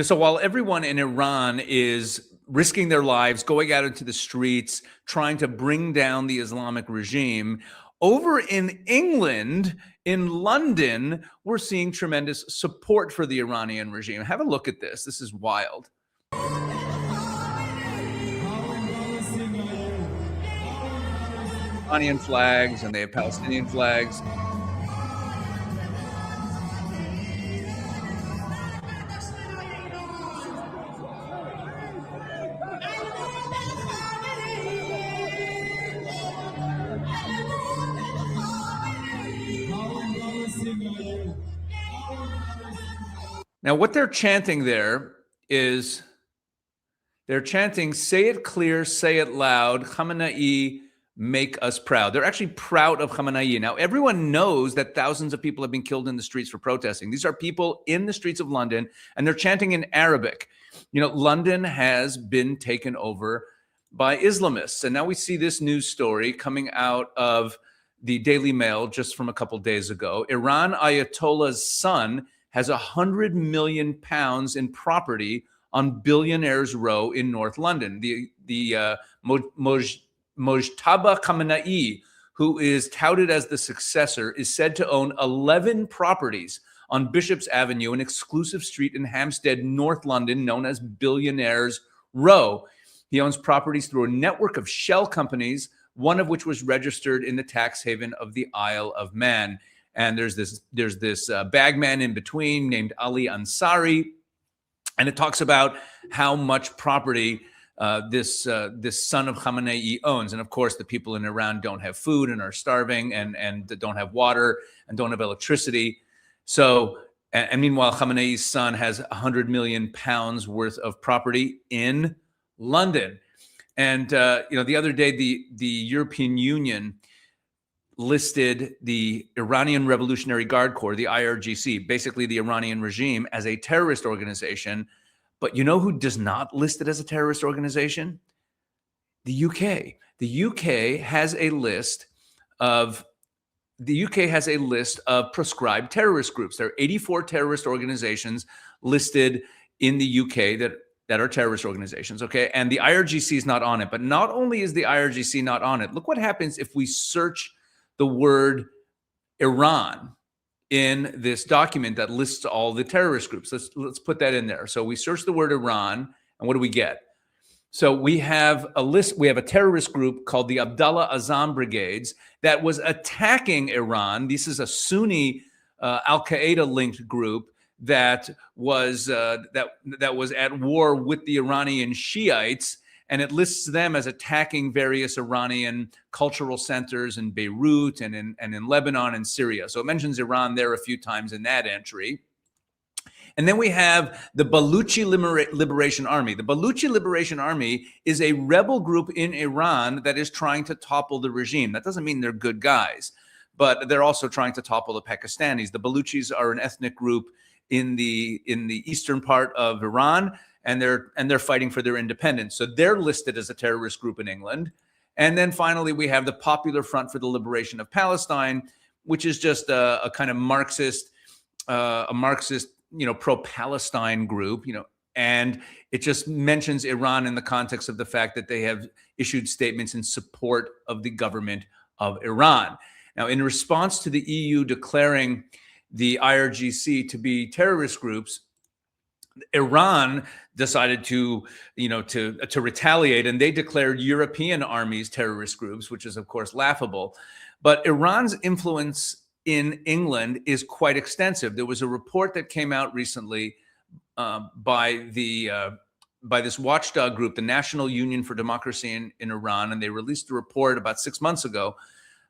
So while everyone in Iran is risking their lives, going out into the streets, trying to bring down the Islamic regime, over in England, in London, we're seeing tremendous support for the Iranian regime. Have a look at this. This is wild. Iranian flags, and they have Palestinian flags. Now, what they're chanting there is they're chanting, "Say it clear, say it loud, Khamenei, make us proud." They're actually proud of Khamenei. Now, everyone knows that thousands of people have been killed in the streets for protesting. These are people in the streets of London, and they're chanting in Arabic. London has been taken over by Islamists. And now we see this news story coming out of the Daily Mail just from a couple days ago. Iran Ayatollah's son has £100 million in property on Billionaires Row in North London. The Mojtaba Khamenei, who is touted as the successor, is said to own 11 properties on Bishop's Avenue, an exclusive street in Hampstead, North London, known as Billionaires Row. He owns properties through a network of shell companies, one of which was registered in the tax haven of the Isle of Man. And there's this bagman in between named Ali Ansari, and it talks about how much property this son of Khamenei owns. And of course, the people in Iran don't have food and are starving, and don't have water and don't have electricity. So, and meanwhile, Khamenei's son has £100 million worth of property in London. And the other day, the European Union listed the Iranian Revolutionary Guard Corps, the IRGC, basically the Iranian regime, as a terrorist organization. But you know who does not list it as a terrorist organization? The UK. The UK has a list of proscribed terrorist groups. There are 84 terrorist organizations listed in the UK that are terrorist organizations, okay? And the IRGC is not on it. But not only is the IRGC not on it, look what happens if we search the word Iran in this document that lists all the terrorist groups. Let's put that in there. So we search the word Iran, and what do we get? So we have a list. We have a terrorist group called the Abdullah Azam Brigades that was attacking Iran. This is a Sunni Al-Qaeda linked group that was at war with the Iranian Shiites, and it lists them as attacking various Iranian cultural centers in Beirut and in Lebanon and Syria. So it mentions Iran there a few times in that entry. And then we have the Baluchi Liberation Army. The Baluchi Liberation Army is a rebel group in Iran that is trying to topple the regime. That doesn't mean they're good guys, but they're also trying to topple the Pakistanis. The Baluchis are an ethnic group in the eastern part of Iran, and they're fighting for their independence. So they're listed as a terrorist group in England. And then finally, we have the Popular Front for the Liberation of Palestine, which is just a kind of Marxist, pro-Palestine group, and it just mentions Iran in the context of the fact that they have issued statements in support of the government of Iran. Now, in response to the EU declaring the IRGC to be terrorist groups, Iran decided to retaliate, and they declared European armies terrorist groups, which is, of course, laughable. But Iran's influence in England is quite extensive. There was a report that came out recently by this watchdog group, the National Union for Democracy in Iran, and they released a report about 6 months ago,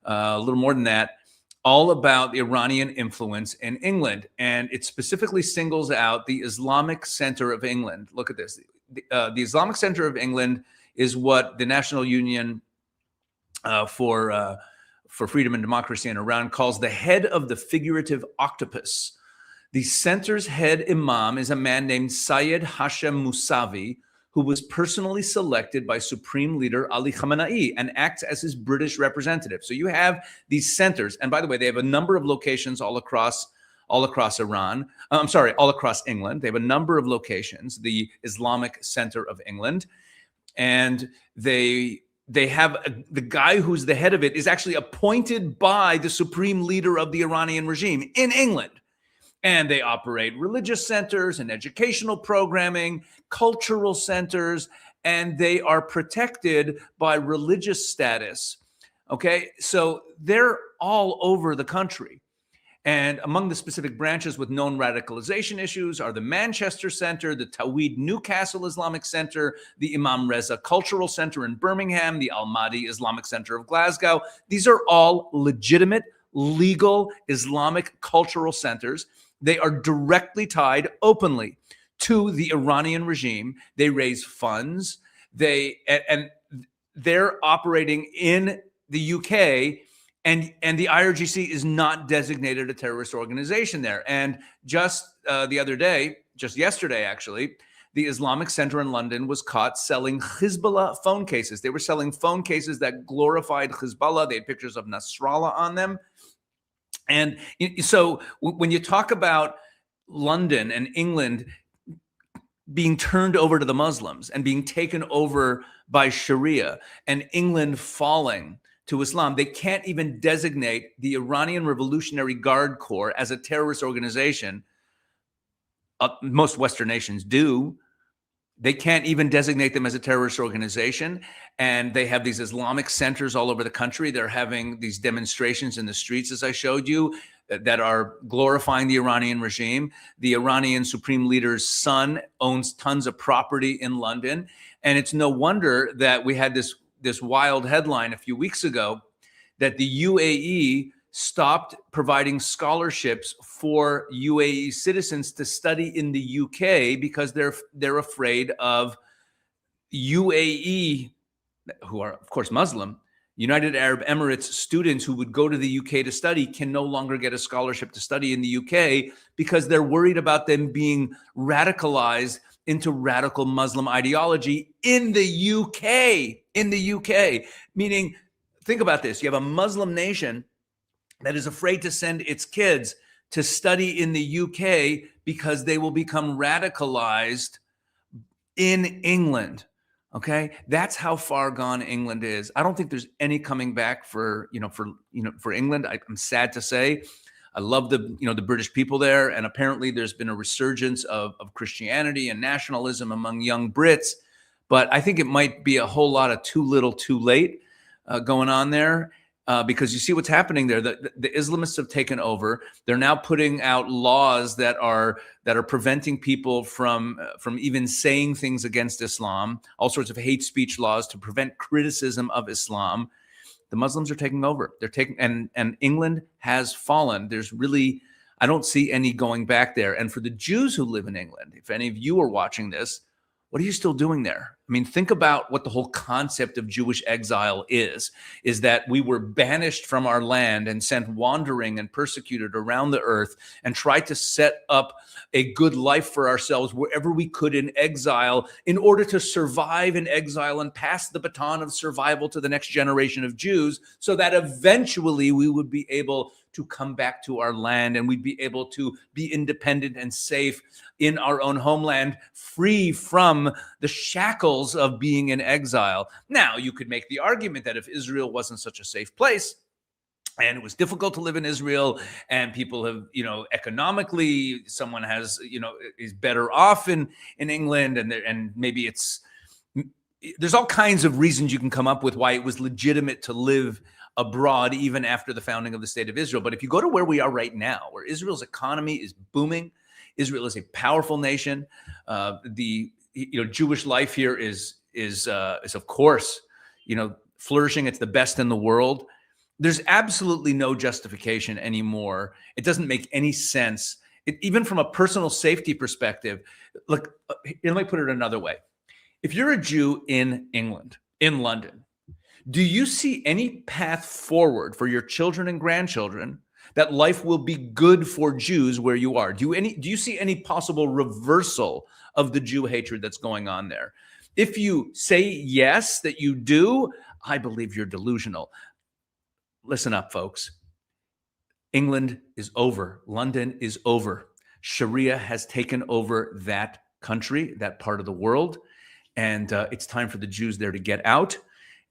a little more than that, all about the Iranian influence in England. And it specifically singles out the Islamic Center of England. Look at this. The Islamic Center of England is what the National Union for Freedom and Democracy in Iran calls the head of the figurative octopus. The center's head imam is a man named Syed Hashem Mousavi, who was personally selected by Supreme Leader Ali Khamenei and acts as his British representative. So you have these centers. And by the way, they have a number of locations all across all across Iran. I'm sorry, all across England. They have a number of locations, the Islamic Center of England. And they have the guy who's the head of it is actually appointed by the supreme leader of the Iranian regime in England. And they operate religious centers and educational programming, cultural centers, and they are protected by religious status. Okay, so they're all over the country. And among the specific branches with known radicalization issues are the Manchester Center, the Tawhid Newcastle Islamic Center, the Imam Reza Cultural Center in Birmingham, the Al Mahdi Islamic Center of Glasgow. These are all legitimate, legal Islamic cultural centers. They are directly tied openly to the Iranian regime. They raise funds. And they're operating in the UK. And the IRGC is not designated a terrorist organization there. And just yesterday, actually, the Islamic Center in London was caught selling Hezbollah phone cases. They were selling phone cases that glorified Hezbollah. They had pictures of Nasrallah on them. And so when you talk about London and England being turned over to the Muslims and being taken over by Sharia and England falling to Islam, they can't even designate the Iranian Revolutionary Guard Corps as a terrorist organization. Most Western nations do. They can't even designate them as a terrorist organization. And they have these Islamic centers all over the country. They're having these demonstrations in the streets, as I showed you, that are glorifying the Iranian regime. The Iranian supreme leader's son owns tons of property in London. And it's no wonder that we had this wild headline a few weeks ago that the UAE stopped providing scholarships for UAE citizens to study in the UK because they're afraid of UAE, who are of course Muslim, United Arab Emirates students who would go to the UK to study can no longer get a scholarship to study in the UK because they're worried about them being radicalized into radical Muslim ideology in the UK. In the UK, meaning, think about this. You have a Muslim nation that is afraid to send its kids to study in the UK because they will become radicalized in England. Okay, that's how far gone England is. I don't think there's any coming back for England. I'm sad to say. I love the British people there, and apparently there's been a resurgence of Christianity and nationalism among young Brits. But I think it might be a whole lot of too little, too late going on there because you see what's happening there. The Islamists have taken over. They're now putting out laws that are preventing people from even saying things against Islam. All sorts of hate speech laws to prevent criticism of Islam. The Muslims are taking over. They're taking, and England has fallen. There's really, I don't see any going back there. And for the Jews who live in England, if any of you are watching this, what are you still doing there? I mean, think about what the whole concept of Jewish exile is that we were banished from our land and sent wandering and persecuted around the earth and tried to set up a good life for ourselves wherever we could in exile in order to survive in exile and pass the baton of survival to the next generation of Jews so that eventually we would be able to come back to our land and we'd be able to be independent and safe in our own homeland, free from the shackles of being in exile. Now, you could make the argument that if Israel wasn't such a safe place, and it was difficult to live in Israel, and people have, economically, someone has, is better off in England, and maybe there's all kinds of reasons you can come up with why it was legitimate to live abroad even after the founding of the state of Israel. But if you go to where we are right now, where Israel's economy is booming, Israel is a powerful nation. The Jewish life here is of course flourishing. It's the best in the world. There's absolutely no justification anymore. It doesn't make any sense, even from a personal safety perspective. Look, let me put it another way. If you're a Jew in England, in London, do you see any path forward for your children and grandchildren that life will be good for Jews where you are? Do you see any possible reversal of the Jew hatred that's going on there? If you say yes, that you do, I believe you're delusional. Listen up, folks. England is over. London is over. Sharia has taken over that country, that part of the world. And it's time for the Jews there to get out.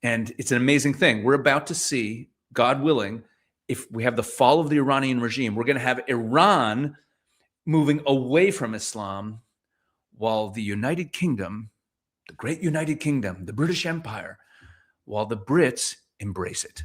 And it's an amazing thing. We're about to see, God willing, if we have the fall of the Iranian regime, we're going to have Iran moving away from Islam, while the United Kingdom, the great United Kingdom, the British Empire, while the Brits embrace it.